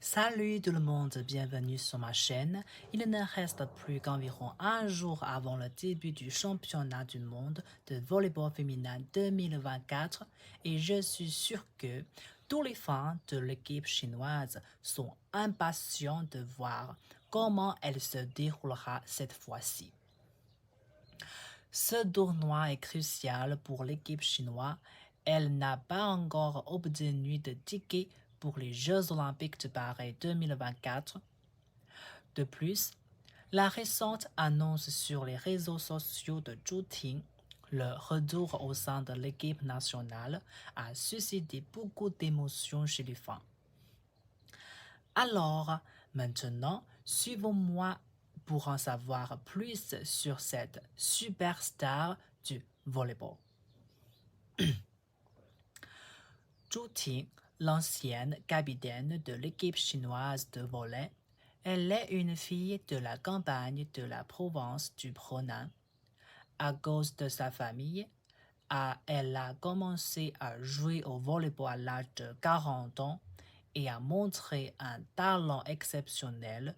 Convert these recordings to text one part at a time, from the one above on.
Salut tout le monde, bienvenue sur ma chaîne. Il ne reste plus qu'environ un jour avant le début du championnat du monde de volleyball féminin 2024 et je suis sûr que tous les fans de l'équipe chinoise sont impatients de voir comment elle se déroulera cette fois-ci. Ce tournoi est crucial pour l'équipe chinoise. Elle n'a pas encore obtenu de ticket pour les Jeux olympiques de Paris 2024. De plus, la récente annonce sur les réseaux sociaux de Zhu Ting, le retour au sein de l'équipe nationale, a suscité beaucoup d'émotions chez les fans. Alors, maintenant, suivons-moi pour en savoir plus sur cette superstar du volleyball. Zhu Ting, l'ancienne capitaine de l'équipe chinoise de volley, elle est une fille de la campagne de la province du Henan. À cause de sa famille, elle a commencé à jouer au volleyball à l'âge de 40 ans et a montré un talent exceptionnel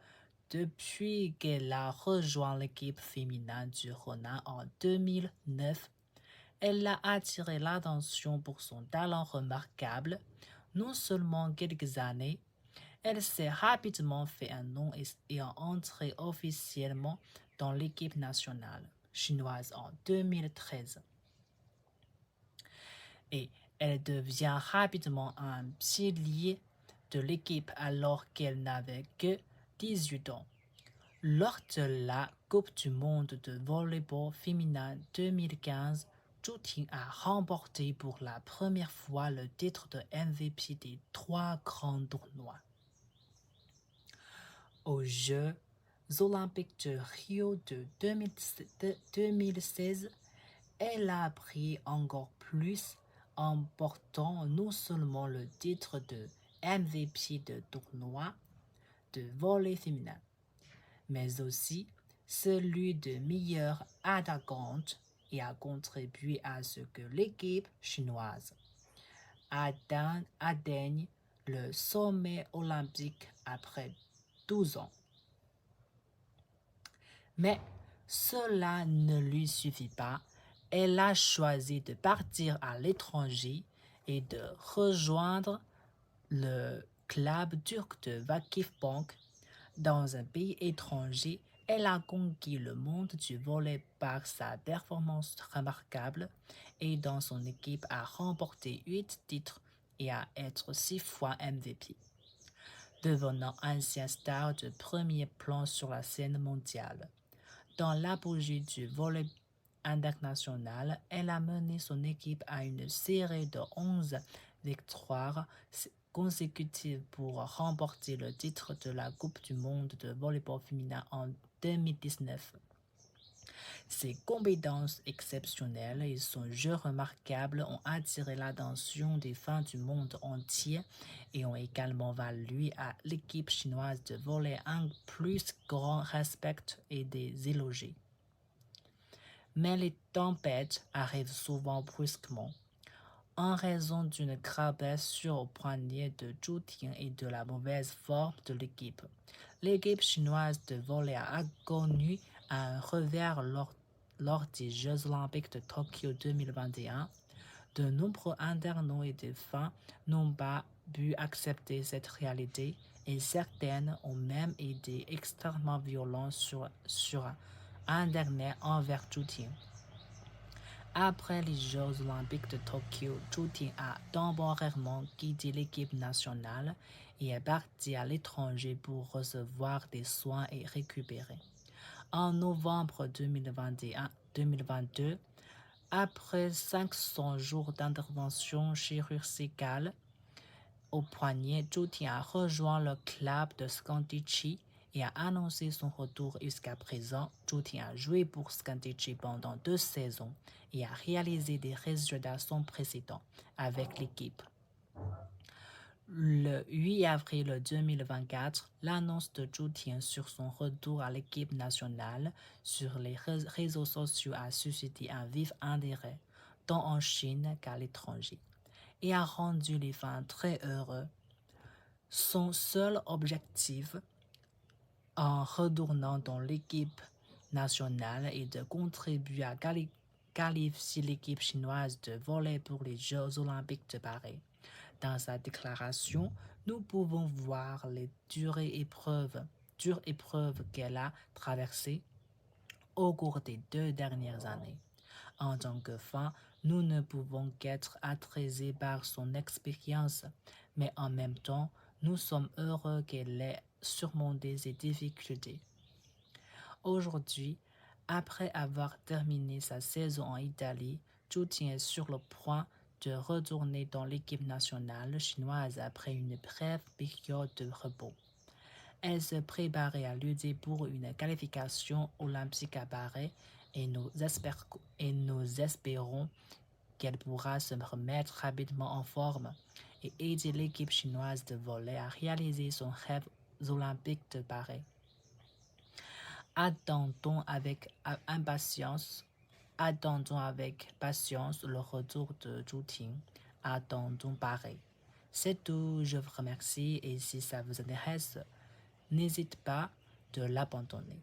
depuis qu'elle a rejoint l'équipe féminine du Henan en 2009. Elle a attiré l'attention pour son talent remarquable. Non seulement quelques années, elle s'est rapidement fait un nom et est entrée officiellement dans l'équipe nationale chinoise en 2013. Et elle devient rapidement un pilier de l'équipe alors qu'elle n'avait que 18 ans. Lors de la Coupe du monde de volleyball féminin 2015, Zhu Ting a remporté pour la première fois le titre de MVP des 3 grands tournois. Aux Jeux olympiques de Rio de 2016, elle a pris encore plus en portant non seulement le titre de MVP de tournoi de volley féminin, mais aussi celui de meilleure attaquante et a contribué à ce que l'équipe chinoise atteigne le sommet olympique après 12 ans. Mais cela ne lui suffit pas. Elle a choisi de partir à l'étranger et de rejoindre le club turc de Vakifbank. Dans un pays étranger, elle a conquis le monde du volley par sa performance remarquable et dans son équipe a remporté 8 titres et à être 6 fois MVP, devenant ancienne star de premier plan sur la scène mondiale. Dans l'apogée du volley international, elle a mené son équipe à une série de 11 victoires consécutives pour remporter le titre de la Coupe du monde de volleyball féminin en 2019. Ses compétences exceptionnelles et son jeu remarquable ont attiré l'attention des fans du monde entier et ont également valu à l'équipe chinoise de volley un plus grand respect et des éloges. Mais les tempêtes arrivent souvent brusquement. En raison d'une grave blessure au poignet de Zhu Ting et de la mauvaise forme de l'équipe chinoise de volley a connu un revers lors des Jeux olympiques de Tokyo 2021. De nombreux internautes et des fans n'ont pas pu accepter cette réalité et certaines ont même été extrêmement violentes sur Internet envers Zhu Ting. Après les Jeux olympiques de Tokyo, Zhu Ting a temporairement quitté l'équipe nationale et est parti à l'étranger pour recevoir des soins et récupérer. En novembre 2022, après 500 jours d'intervention chirurgicale au poignet, Zhu Ting a rejoint le club de Scandici et a annoncé son retour jusqu'à présent. Zhu Ting a joué pour Scandici pendant 2 saisons et a réalisé des résultats sans précédent avec l'équipe. Le 8 avril 2024, l'annonce de Zhu Ting sur son retour à l'équipe nationale sur les réseaux sociaux a suscité un vif intérêt, tant en Chine qu'à l'étranger, et a rendu les fans très heureux. Son seul objectif en retournant dans l'équipe nationale est de contribuer à qualifier l'équipe chinoise de volley pour les Jeux olympiques de Paris. Dans sa déclaration, nous pouvons voir les dures épreuves qu'elle a traversées au cours des 2 dernières années. En tant que fans, nous ne pouvons qu'être attrayés par son expérience, mais en même temps, nous sommes heureux qu'elle ait surmonté ces difficultés. Aujourd'hui, après avoir terminé sa saison en Italie, Zhu Ting est sur le point de retourner dans l'équipe nationale chinoise après une brève période de repos. Elle se préparait à lutter pour une qualification olympique à Paris et nous espérons qu'elle pourra se remettre rapidement en forme et aider l'équipe chinoise de volley à réaliser son rêve olympique de Paris. Attendons avec patience le retour de Zhu Ting. Attendons Paris. C'est tout, je vous remercie et si ça vous intéresse, n'hésitez pas de l'abandonner.